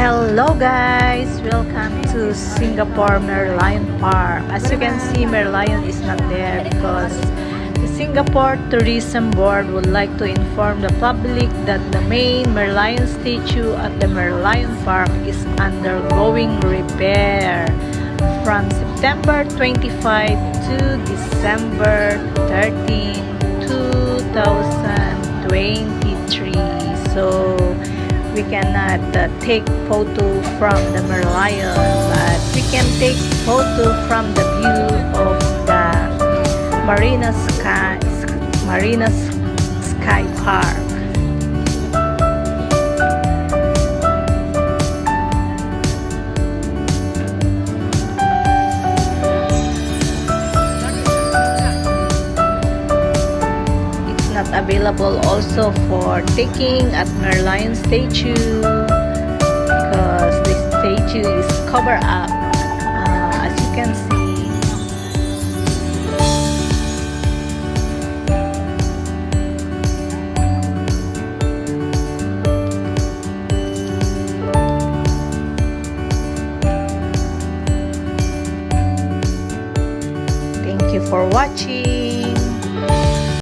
Hello guys! Welcome to Singapore Merlion Park. As you can see, Merlion is not there because the Singapore Tourism Board would like to inform the public that the main Merlion statue at the Merlion Park is undergoing repair from September 25 to December 13, 2023. So we cannot take photo from the Merlion, but we can take photo from the view of the Marina Sky Park. Not available also for taking at Merlion statue because the statue is covered up, as you can see. Thank you for watching.